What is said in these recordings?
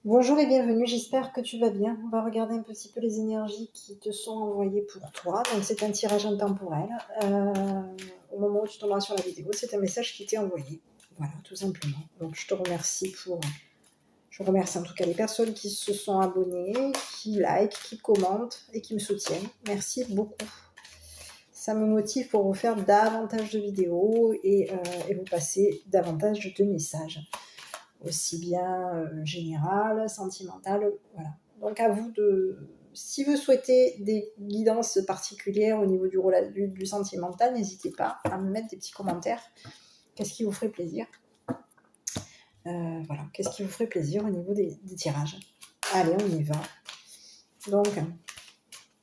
Bonjour et bienvenue, j'espère que tu vas bien. On va regarder un petit peu les énergies qui te sont envoyées pour toi. Donc c'est un tirage intemporel. Au moment où tu tomberas sur la vidéo, c'est un message qui t'est envoyé. Voilà, tout simplement. Donc je te remercie Je remercie en tout cas les personnes qui se sont abonnées, qui likent, qui commentent et qui me soutiennent. Merci beaucoup. Ça me motive pour vous faire davantage de vidéos et vous passer davantage de messages. Aussi bien général, sentimental, voilà. Donc à vous de, si vous souhaitez des guidances particulières au niveau du sentimental, n'hésitez pas à me mettre des petits commentaires. Qu'est-ce qui vous ferait plaisir voilà, qu'est-ce qui vous ferait plaisir au niveau des tirages. Allez, on y va. Donc,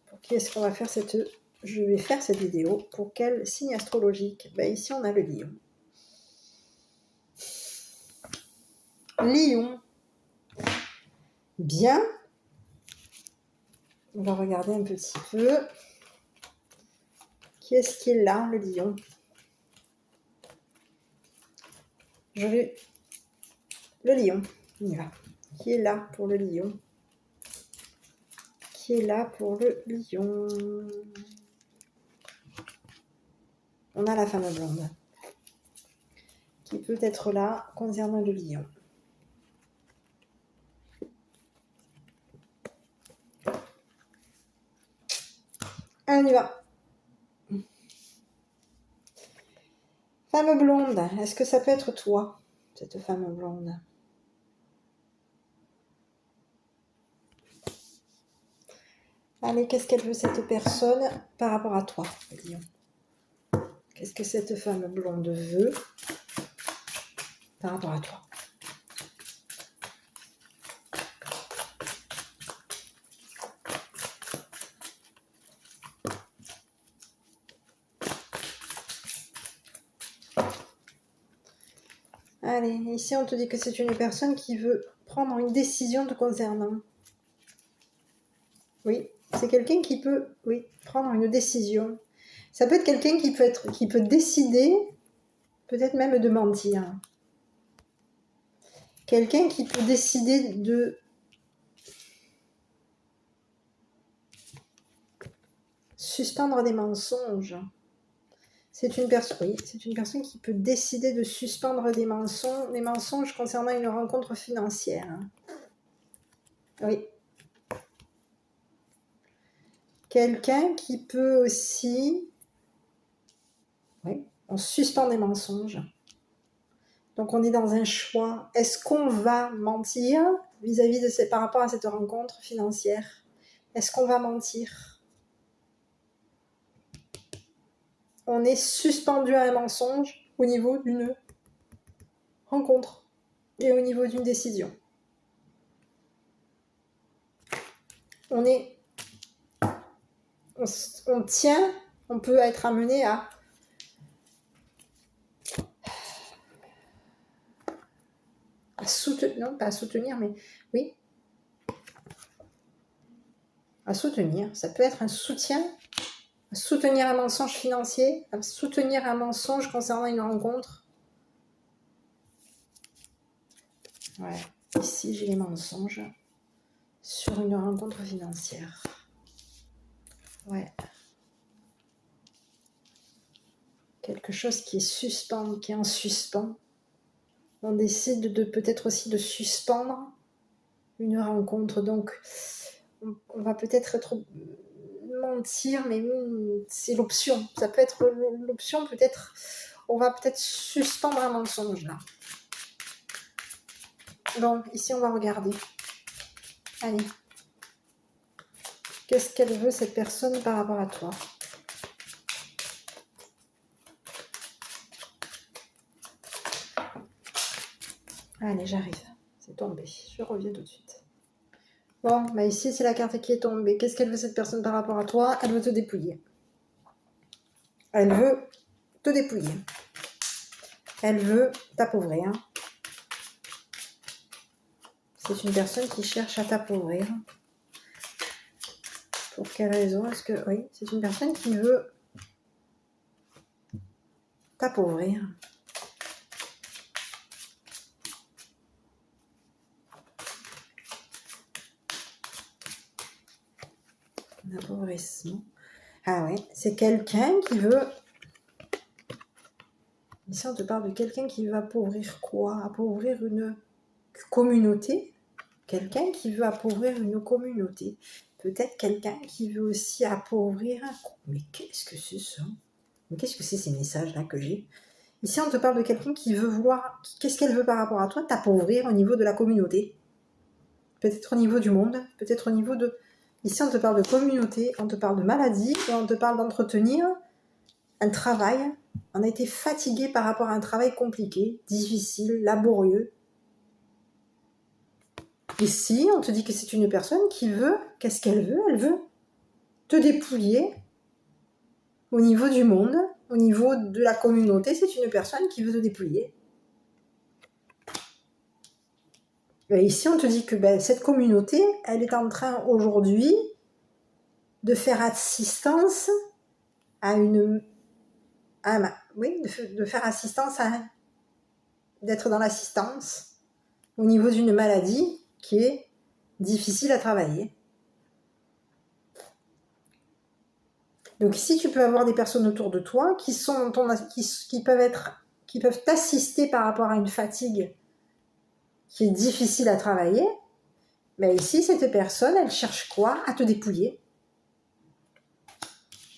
pour qui est-ce qu'on va faire je vais faire cette vidéo pour quel signe astrologique? Ici, on a le lion. Lion. Bien. On va regarder un petit peu. Qui est-ce qui est là, le lion? Le lion, on y va. Qui est là pour le lion? Qui est là pour le lion? On a la femme blonde. Qui peut être là concernant le lion? Allez, on y va. Femme blonde, est-ce que ça peut être toi, cette femme blonde? Allez, qu'est-ce qu'elle veut cette personne par rapport à toi, le lion? Qu'est-ce que cette femme blonde veut par rapport à toi? Allez, ici on te dit que c'est une personne qui veut prendre une décision te concernant. Oui, c'est quelqu'un qui peut, prendre une décision. Ça peut être quelqu'un qui peut décider, peut-être même de mentir. Quelqu'un qui peut décider de suspendre des mensonges. C'est une personne qui peut décider de suspendre des mensonges concernant une rencontre financière. Oui. Quelqu'un qui peut aussi... Oui, on suspend des mensonges. Donc on est dans un choix. Est-ce qu'on va mentir vis-à-vis par rapport à cette rencontre financière? Est-ce qu'on va mentir? On est suspendu à un mensonge au niveau d'une rencontre et au niveau d'une décision. On tient, on peut être amené à soutenir, non pas à soutenir, mais oui, à soutenir. Ça peut être un soutien, à soutenir un mensonge financier, à soutenir un mensonge concernant une rencontre. Ouais, ici j'ai les mensonges sur une rencontre financière. Ouais. Quelque chose qui est en suspens. On décide de peut-être aussi de suspendre une rencontre. Donc, on va peut-être mentir, mais c'est l'option. Ça peut être l'option, peut-être. On va peut-être suspendre un mensonge là. Bon, ici on va regarder. Allez. Qu'est-ce qu'elle veut cette personne par rapport à toi? Allez, j'arrive. C'est tombé. Je reviens tout de suite. Bon, ici c'est la carte qui est tombée. Qu'est-ce qu'elle veut cette personne par rapport à toi? Elle veut te dépouiller. Elle veut te dépouiller. Elle veut t'appauvrir. C'est une personne qui cherche à t'appauvrir. Pour quelle raison? Est-ce que... Oui, c'est une personne qui veut t'appauvrir. Un appauvrissement. Ah ouais, c'est quelqu'un qui veut... Ici, on te parle de quelqu'un qui veut appauvrir quoi? Appauvrir une communauté. Quelqu'un qui veut appauvrir une communauté. Peut-être quelqu'un qui veut aussi appauvrir un... Mais qu'est-ce que c'est ça? Mais qu'est-ce que c'est ces messages-là que j'ai? Ici, on te parle de quelqu'un qui veut vouloir... Qu'est-ce qu'elle veut par rapport à toi? T'appauvrir au niveau de la communauté. Peut-être au niveau du monde. Peut-être au niveau de... Ici, on te parle de communauté, on te parle de maladie, et on te parle d'entretenir un travail. On a été fatigué par rapport à un travail compliqué, difficile, laborieux. Ici, on te dit que c'est une personne qui veut... Qu'est-ce qu'elle veut? Elle veut te dépouiller au niveau du monde, au niveau de la communauté. C'est une personne qui veut te dépouiller. Et ici, on te dit que cette communauté, elle est en train aujourd'hui de faire assistance à une... oui, de faire assistance à... d'être dans l'assistance au niveau d'une maladie qui est difficile à travailler. Donc ici, tu peux avoir des personnes autour de toi qui sont qui peuvent t'assister par rapport à une fatigue qui est difficile à travailler. Mais ici, cette personne, elle cherche quoi? À te dépouiller.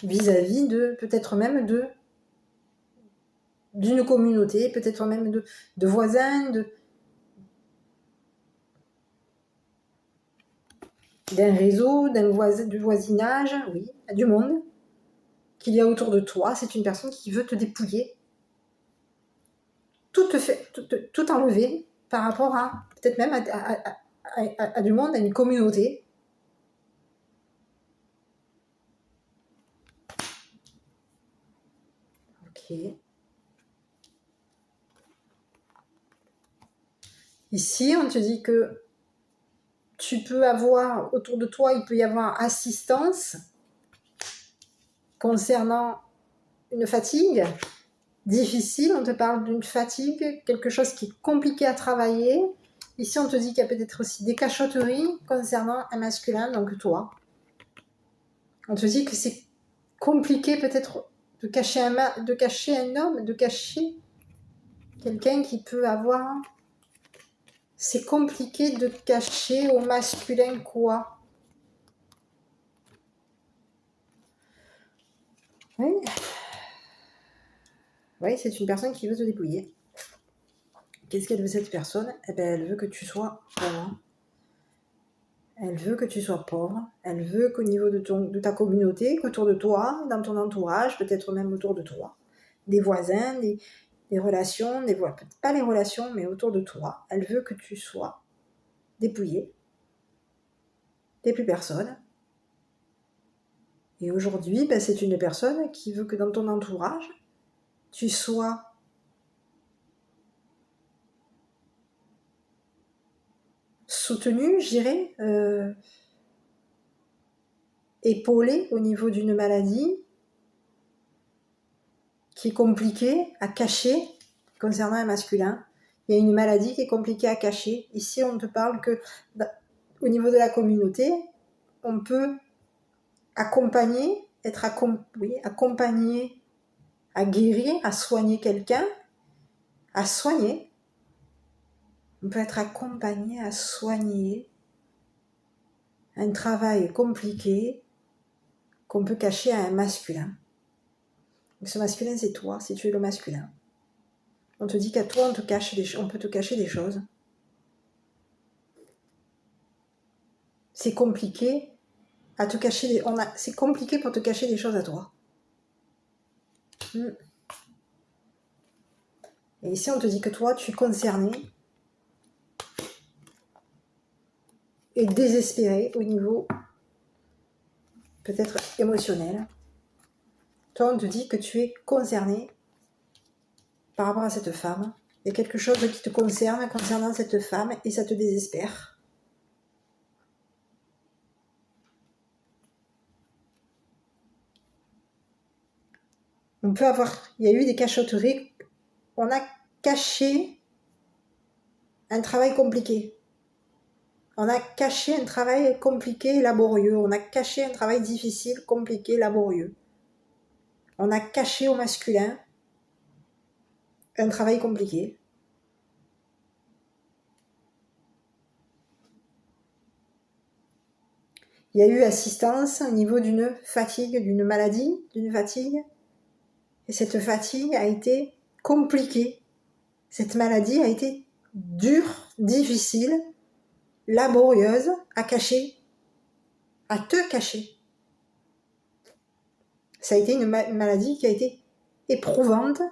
Vis-à-vis de, peut-être même d'une communauté, peut-être même de voisins, d'un réseau, du voisinage, oui, du monde qu'il y a autour de toi. C'est une personne qui veut te dépouiller, tout enlever par rapport à, peut-être même à du monde, à une communauté. Ok. Ici, on te dit que tu peux avoir, autour de toi, il peut y avoir assistance concernant une fatigue difficile. On te parle d'une fatigue, quelque chose qui est compliqué à travailler. Ici, on te dit qu'il y a peut-être aussi des cachotteries concernant un masculin, donc toi. On te dit que c'est compliqué peut-être de cacher un homme, de cacher quelqu'un qui peut avoir... C'est compliqué de cacher au masculin quoi? Oui. Oui, c'est une personne qui veut te dépouiller. Qu'est-ce qu'elle veut cette personne? Eh bien, elle veut que tu sois pauvre. Elle veut que tu sois pauvre. Elle veut qu'au niveau de ta communauté, qu'autour de toi, dans ton entourage, peut-être même autour de toi, des voisins, des relations, peut-être pas les relations, mais autour de toi, elle veut que tu sois dépouillé. T'es plus personne. Et aujourd'hui, c'est une personne qui veut que dans ton entourage, tu sois soutenu, je dirais, épaulé au niveau d'une maladie qui est compliquée à cacher concernant un masculin. Il y a une maladie qui est compliquée à cacher. Ici, on te parle que au niveau de la communauté, on peut accompagner, accompagner à guérir, à soigner quelqu'un, à soigner. On peut être accompagné à soigner un travail compliqué qu'on peut cacher à un masculin. Donc ce masculin, c'est toi, si tu es le masculin. On te dit qu'à toi, on peut te cacher des choses. C'est compliqué à te cacher. C'est compliqué pour te cacher des choses à toi. Et ici, on te dit que toi, tu es concerné et désespéré au niveau peut-être émotionnel. Toi, on te dit que tu es concerné par rapport à cette femme. Il y a quelque chose qui te concerne concernant cette femme et ça te désespère. Il y a eu des cachotteries. On a caché un travail compliqué. On a caché un travail compliqué et laborieux. On a caché un travail difficile, compliqué, laborieux. On a caché au masculin un travail compliqué. Il y a eu assistance au niveau d'une fatigue, d'une maladie, d'une fatigue. Et cette fatigue a été compliquée. Cette maladie a été dure, difficile, laborieuse, à cacher, à te cacher. Ça a été une maladie qui a été éprouvante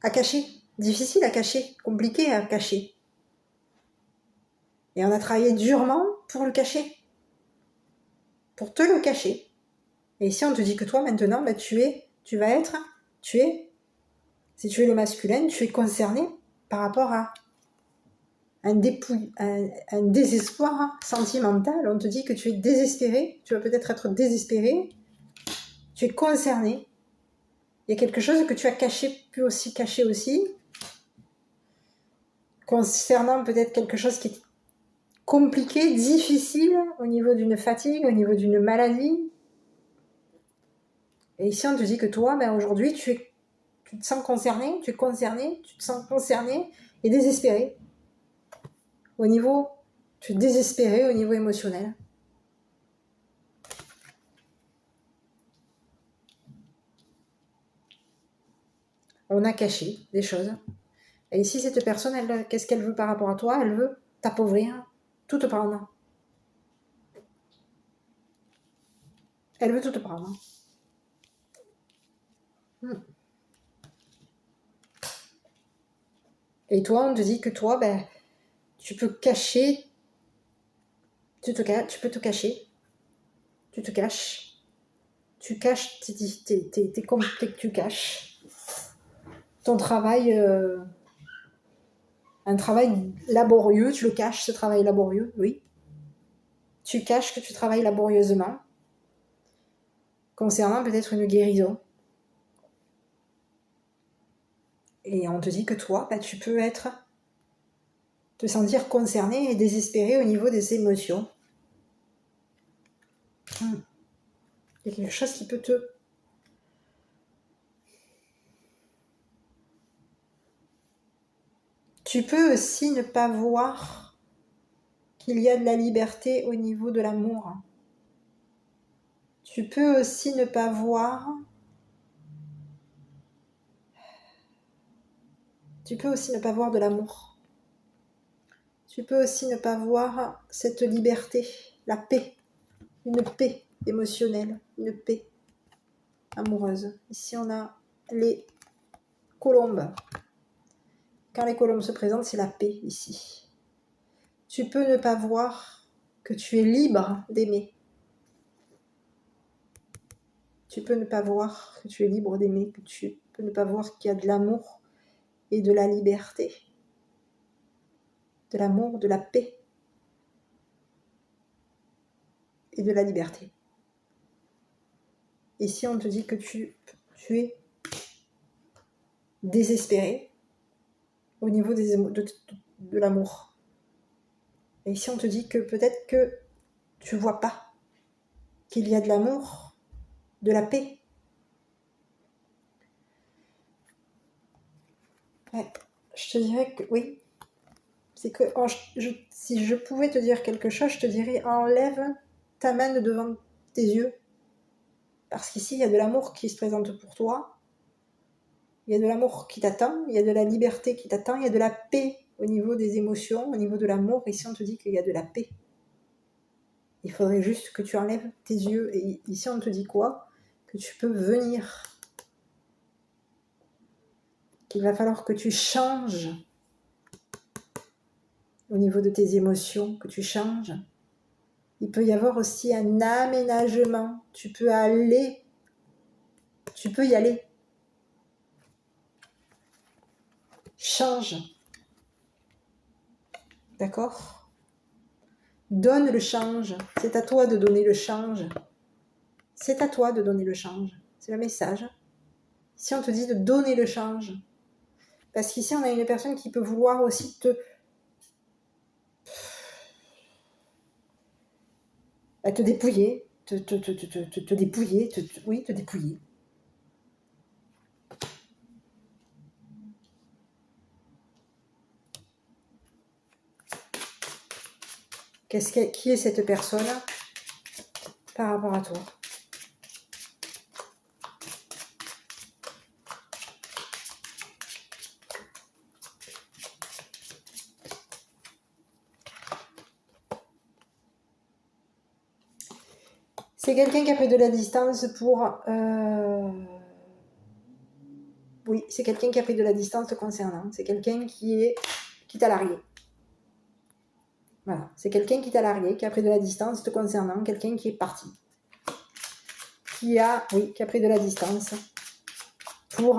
à cacher, difficile à cacher, compliquée à cacher. Et on a travaillé durement pour le cacher, pour te le cacher. Et ici, on te dit que toi, maintenant, ben, si tu es le masculin, tu es concerné par rapport à un désespoir sentimental. On te dit que tu es désespéré, tu vas peut-être être désespéré, tu es concerné. Il y a quelque chose que tu as pu aussi cacher aussi, concernant peut-être quelque chose qui est compliqué, difficile, au niveau d'une fatigue, au niveau d'une maladie. Et ici, on te dit que toi, ben, aujourd'hui, tu te sens concerné, tu te sens concerné et désespéré. Tu es désespéré au niveau émotionnel. On a caché des choses. Et ici, cette personne, qu'est-ce qu'elle veut par rapport à toi? Elle veut t'appauvrir, tout te prendre. Elle veut tout te prendre. Et toi, on te dit que toi, ben, tu peux cacher, tu peux te cacher, tu te caches, tu caches tu caches ton travail, un travail laborieux, tu le caches, ce travail laborieux, oui. Tu caches que tu travailles laborieusement, concernant peut-être une guérison. Et on te dit que toi, ben, tu peux te sentir concerné et désespéré au niveau des émotions. Il y a quelque chose qui peut te... Tu peux aussi ne pas voir qu'il y a de la liberté au niveau de l'amour. Tu peux aussi ne pas voir... Tu peux aussi ne pas voir de l'amour. Tu peux aussi ne pas voir cette liberté, la paix, une paix émotionnelle, une paix amoureuse. Ici, on a les colombes. Quand les colombes se présentent, c'est la paix ici. Tu peux ne pas voir que tu es libre d'aimer. Tu peux ne pas voir que tu es libre d'aimer, que tu peux ne pas voir qu'il y a de l'amour et de la liberté. De l'amour, de la paix et de la liberté. Ici, on te dit que tu es désespéré au niveau de l'amour. Et ici, on te dit que peut-être que tu ne vois pas qu'il y a de l'amour, de la paix. Ouais, je te dirais que oui. C'est que si je pouvais te dire quelque chose, je te dirais enlève ta main de devant tes yeux. Parce qu'ici, il y a de l'amour qui se présente pour toi. Il y a de l'amour qui t'attend, il y a de la liberté qui t'attend, il y a de la paix au niveau des émotions, au niveau de l'amour. Ici, on te dit qu'il y a de la paix. Il faudrait juste que tu enlèves tes yeux. Et ici, on te dit quoi? Que tu peux venir. Qu'il va falloir que tu changes au niveau de tes émotions, que tu changes. Il peut y avoir aussi un aménagement. Tu peux y aller. Change. D'accord? Donne le change. C'est à toi de donner le change. C'est à toi de donner le change. C'est le message. Ici, on te dit de donner le change. Parce qu'ici, on a une personne qui peut vouloir aussi te dépouiller, te dépouiller, oui, te dépouiller. Qui est cette personne par rapport à toi? C'est quelqu'un qui a pris de la distance pour... Oui, c'est quelqu'un qui a pris de la distance te concernant. C'est quelqu'un qui t'a largué. Voilà, c'est quelqu'un qui t'a largué, qui a pris de la distance te concernant, quelqu'un qui est parti. Qui a pris de la distance pour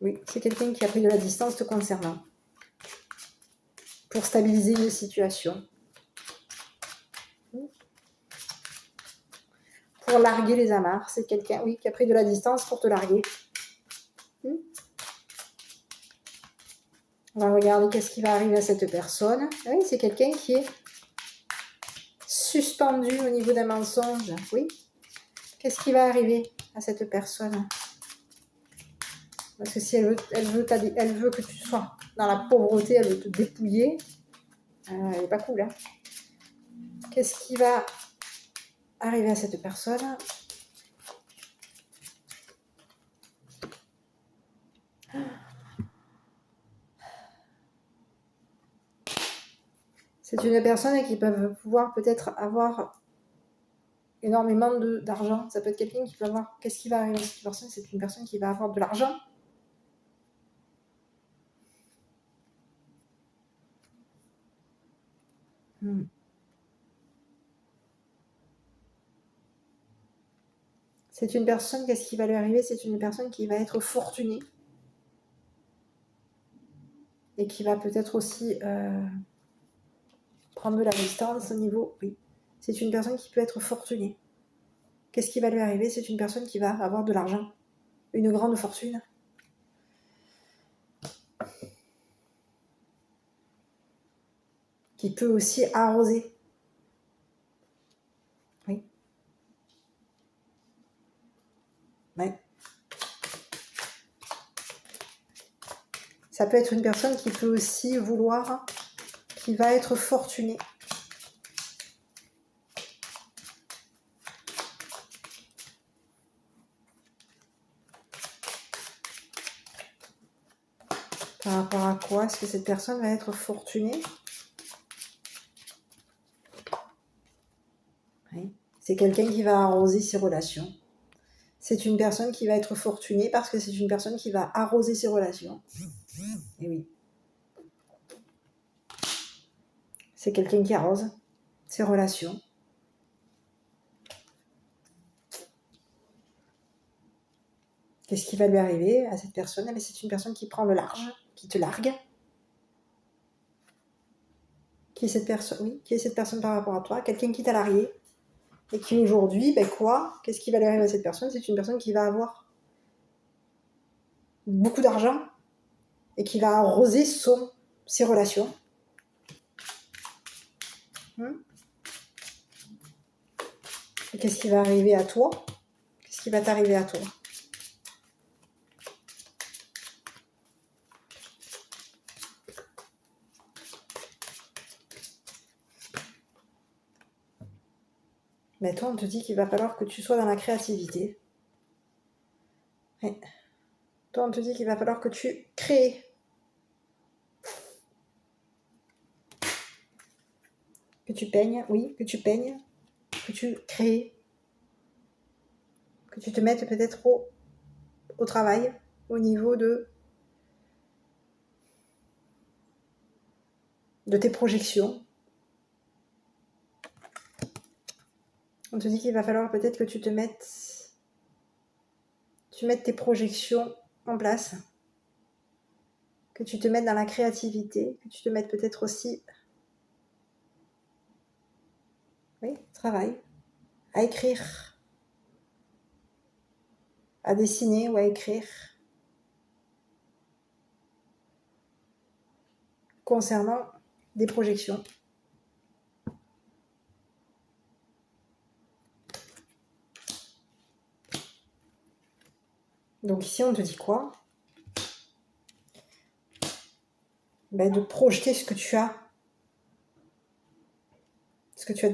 Oui, c'est quelqu'un qui a pris de la distance te concernant. Pour stabiliser une situation. Pour larguer les amarres. C'est quelqu'un, qui a pris de la distance pour te larguer. On va regarder qu'est-ce qui va arriver à cette personne. Oui, c'est quelqu'un qui est suspendu au niveau d'un mensonge. Oui. Qu'est-ce qui va arriver à cette personne? Parce que si elle veut que tu sois dans la pauvreté, elle veut te dépouiller. Elle n'est pas cool, hein. Qu'est-ce qui va arriver à cette personne? C'est une personne qui peut pouvoir peut-être avoir énormément d'argent. Ça peut être quelqu'un qui peut avoir... Qu'est-ce qui va arriver à cette personne? C'est une personne qui va avoir de l'argent. C'est une personne, qu'est-ce qui va lui arriver? C'est une personne qui va être fortunée. Et qui va peut-être aussi prendre de la distance au niveau... Oui. C'est une personne qui peut être fortunée. Qu'est-ce qui va lui arriver? C'est une personne qui va avoir de l'argent. Une grande fortune. Qui peut aussi arroser. Oui. Ouais. Ça peut être une personne qui peut aussi vouloir, qui va être fortunée. Par rapport à quoi est-ce que cette personne va être fortunée? Oui. C'est quelqu'un qui va arroser ses relations. C'est une personne qui va être fortunée parce que c'est une personne qui va arroser ses relations. Et oui. C'est quelqu'un qui arrose ses relations. Qu'est-ce qui va lui arriver à cette personne? C'est une personne qui prend le large, qui te largue. Qui est cette personne? Oui, qui est cette personne par rapport à toi? Quelqu'un qui t'a largué. Et qui aujourd'hui, qu'est-ce qui va lui arriver à cette personne? C'est une personne qui va avoir beaucoup d'argent et qui va arroser ses relations. Et qu'est-ce qui va arriver à toi? Qu'est-ce qui va t'arriver à toi? Mais toi, on te dit qu'il va falloir que tu sois dans la créativité. Ouais. Toi, on te dit qu'il va falloir que tu crées. Que tu peignes, oui, que tu peignes. Que tu crées. Que tu te mettes peut-être au travail, au niveau de tes projections. On te dit qu'il va falloir peut-être que tu mettes tes projections en place, que tu te mettes dans la créativité, que tu te mettes peut-être aussi, travail, à écrire, à dessiner ou à écrire, concernant des projections. Donc ici, on te dit quoi? Ben, de projeter ce que tu as. Ce que tu as...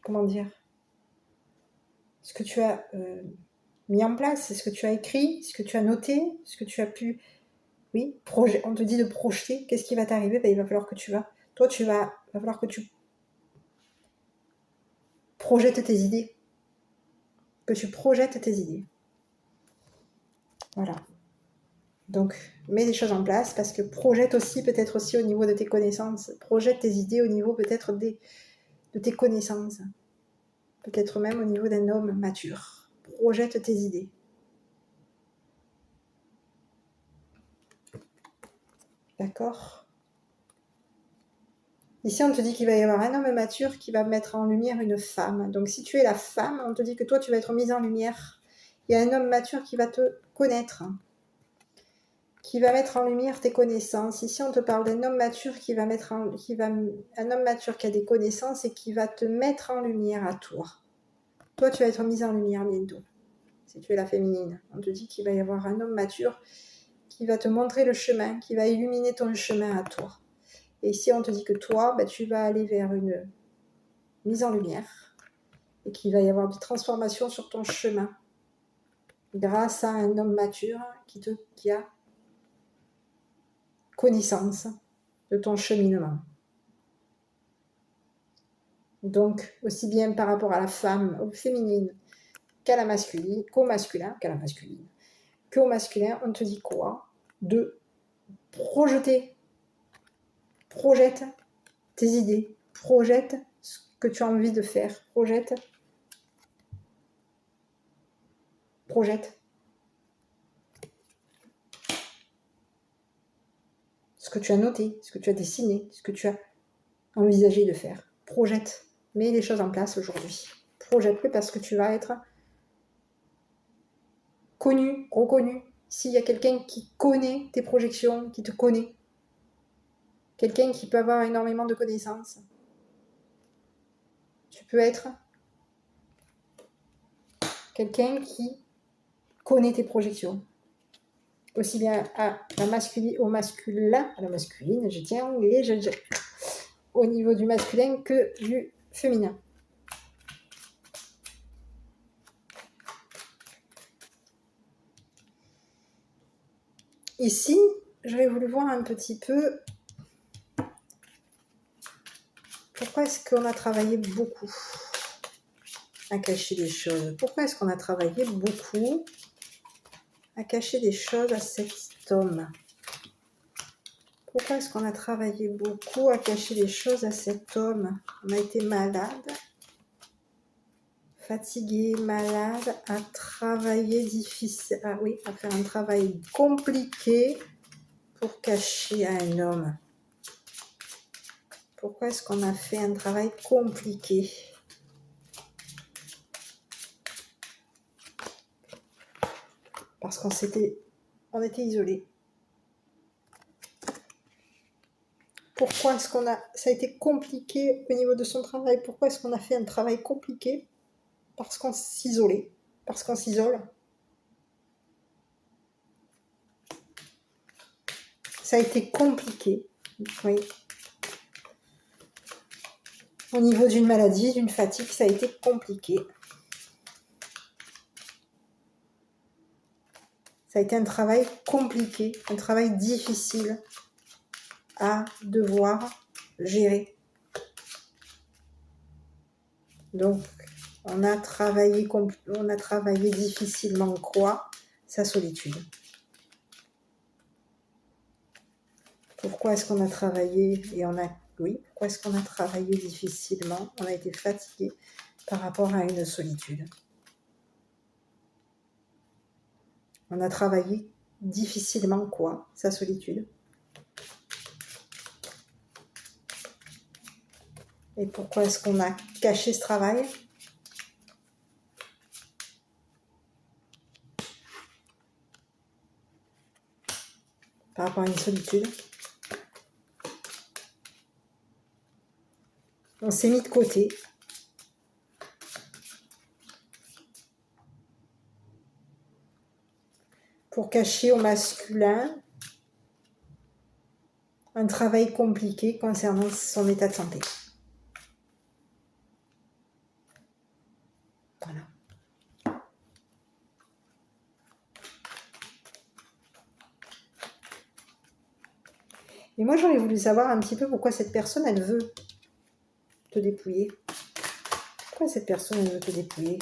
Comment dire? Ce que tu as mis en place, ce que tu as écrit, ce que tu as noté, ce que tu as pu... Oui, on te dit de projeter. Qu'est-ce qui va t'arriver? Ben, il va falloir que tu vas... Toi, va falloir que tu projettes tes idées. Que tu projettes tes idées. Voilà. Donc, mets des choses en place parce que projette aussi peut-être aussi au niveau de tes connaissances. Projette tes idées au niveau peut-être de tes connaissances. Peut-être même au niveau d'un homme mature. Projette tes idées. D'accord? Ici, on te dit qu'il va y avoir un homme mature qui va mettre en lumière une femme. Donc, si tu es la femme, on te dit que toi, tu vas être mise en lumière. Il y a un homme mature qui va te connaître, qui va mettre en lumière tes connaissances. Ici, on te parle d'un homme mature un homme mature qui a des connaissances et qui va te mettre en lumière à toi. Toi, tu vas être mise en lumière bientôt. Si tu es la féminine, on te dit qu'il va y avoir un homme mature qui va te montrer le chemin, qui va illuminer ton chemin à toi. Et ici, on te dit que toi, tu vas aller vers une mise en lumière et qu'il va y avoir des transformations sur ton chemin grâce à un homme mature qui a connaissance de ton cheminement. Donc, aussi bien par rapport à la femme, au féminine, qu'au masculin, on te dit quoi? De projeter. Projette tes idées. Projette ce que tu as envie de faire. Projette. Ce que tu as noté, ce que tu as dessiné, ce que tu as envisagé de faire. Projette. Mets les choses en place aujourd'hui. Projette-le parce que tu vas être connu, reconnu. S'il y a quelqu'un qui connaît tes projections, qui te connaît, quelqu'un qui peut avoir énormément de connaissances, tu peux être quelqu'un qui connaît tes projections. Aussi bien à la masculine, au masculin, à la masculine, je tiens anglais, au niveau du masculin que du féminin. Ici, j'aurais voulu voir un petit peu pourquoi est-ce qu'on a travaillé beaucoup à cacher des choses. Pourquoi est-ce qu'on a travaillé beaucoup à cacher des choses à cet homme? Pourquoi est-ce qu'on a travaillé beaucoup à cacher des choses à cet homme? On a été malade, fatigué, malade, à travailler difficile. Ah oui, à faire un travail compliqué pour cacher à un homme. Pourquoi est-ce qu'on a fait un travail compliqué? Parce qu'on était isolés. Pourquoi est-ce ça a été compliqué au niveau de son travail? Pourquoi est-ce qu'on a fait un travail compliqué? Parce qu'on s'isolait, parce qu'on s'isole. Ça a été compliqué, oui. Au niveau d'une maladie, d'une fatigue, ça a été compliqué. Ça a été un travail compliqué, un travail difficile à devoir gérer. Donc, on a travaillé difficilement quoi? Sa solitude. Pourquoi est-ce qu'on a travaillé pourquoi est-ce qu'on a travaillé difficilement? On a été fatigué par rapport à une solitude. On a travaillé difficilement quoi? Sa solitude. Et pourquoi est-ce qu'on a caché ce travail? Par rapport à une solitude. On s'est mis de côté. Pour cacher au masculin un travail compliqué concernant son état de santé. Voilà. Et moi, j'aurais voulu savoir un petit peu pourquoi cette personne, elle veut te dépouiller. Pourquoi cette personne, elle veut te dépouiller?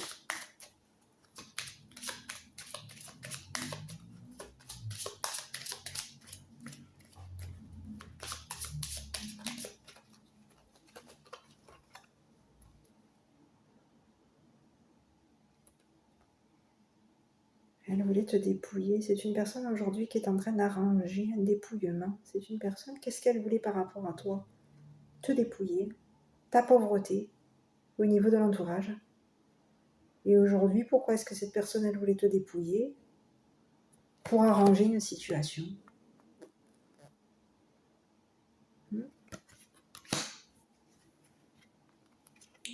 Elle voulait te dépouiller. C'est une personne aujourd'hui qui est en train d'arranger un dépouillement. C'est une personne, qu'est-ce qu'elle voulait par rapport à toi? Te dépouiller, ta pauvreté au niveau de l'entourage. Et aujourd'hui, pourquoi est-ce que cette personne, elle voulait te dépouiller? Pour arranger une situation.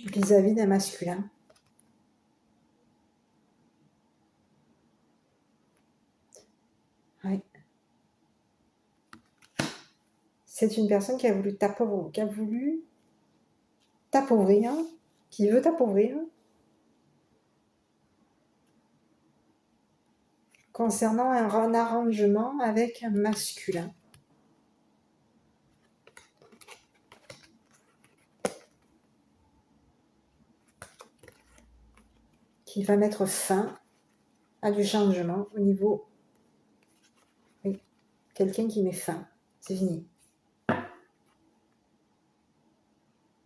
Vis-à-vis d'un masculin. Oui. C'est une personne qui a voulu t'appauvrir, qui veut t'appauvrir, concernant un arrangement avec un masculin. Qui va mettre fin à du changement au niveau... Oui, quelqu'un qui met fin. C'est fini.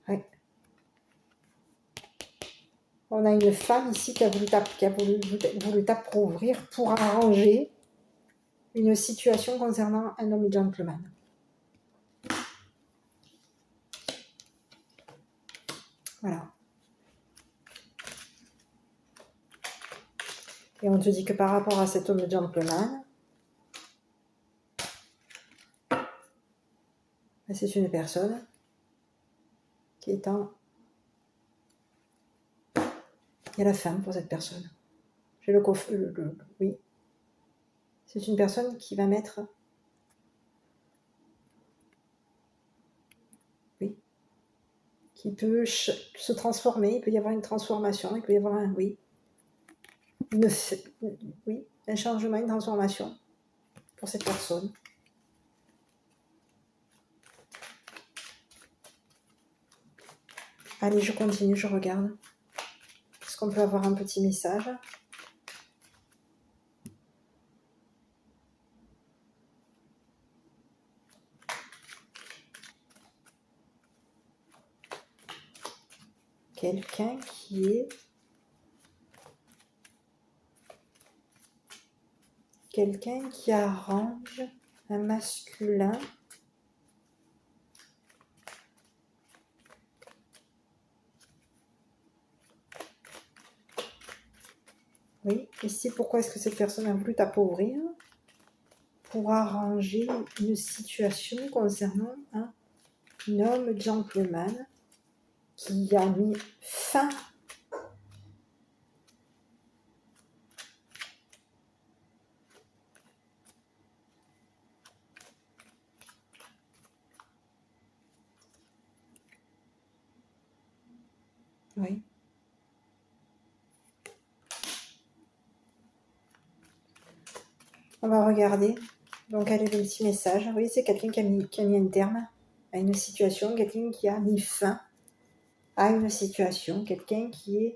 Oui. On a une femme ici qui a voulu t'appauvrir pour arranger une situation concernant un homme gentleman. Voilà. Et on te dit que par rapport à cet homme gentleman, c'est une personne qui est en... Il y a la fin pour cette personne. J'ai le coffre... Oui. C'est une personne qui va mettre... Oui. Qui peut se transformer. Il peut y avoir une transformation. Il peut y avoir un... Oui. Oui. Un changement, une transformation pour cette personne. Allez, je continue, je regarde. Est-ce qu'on peut avoir un petit message ? Quelqu'un qui arrange un masculin oui, ici pourquoi est-ce que cette personne a voulu t'appauvrir pour arranger une situation concernant un homme gentleman qui a mis fin oui. On va regarder. Donc, quel est le petit message? Oui, c'est quelqu'un qui a mis un terme à une situation, quelqu'un qui a mis fin à une situation, quelqu'un qui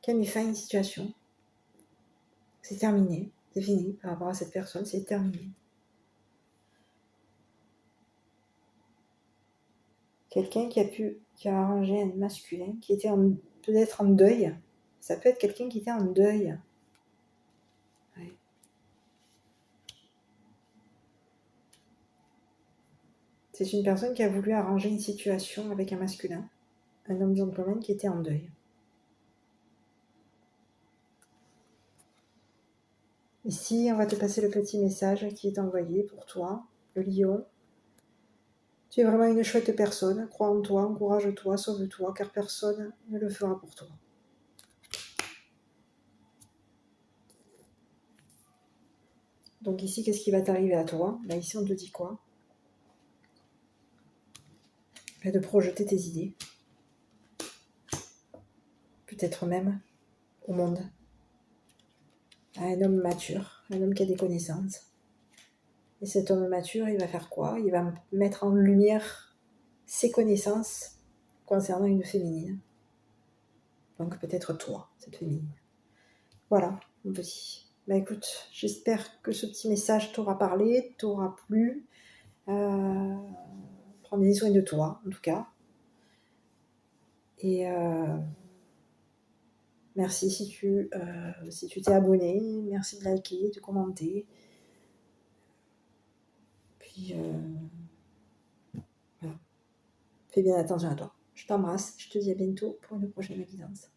a mis fin à une situation. C'est terminé, c'est fini par rapport à cette personne, c'est terminé. Quelqu'un qui a arrangé un masculin, qui était peut-être en deuil. Ça peut être quelqu'un qui était en deuil. Ouais. C'est une personne qui a voulu arranger une situation avec un masculin, un homme gentleman qui était en deuil. Ici, on va te passer le petit message qui est envoyé pour toi, le lion. Tu es vraiment une chouette personne. Crois en toi, encourage-toi, sauve-toi, car personne ne le fera pour toi. Donc ici, qu'est-ce qui va t'arriver à toi? Là, ici, on te dit quoi? De projeter tes idées. Peut-être même au monde. À un homme mature, un homme qui a des connaissances. Et cet homme mature, il va faire quoi? Il va mettre en lumière ses connaissances concernant une féminine. Donc peut-être toi, cette féminine. Voilà, mon petit. Bah écoute, j'espère que ce petit message t'aura parlé, t'aura plu. Prends bien soin de toi, en tout cas. Et merci si tu t'es abonné. Merci de liker, de commenter. Puis voilà. Fais bien attention à toi. Je t'embrasse. Je te dis à bientôt pour une prochaine guidance.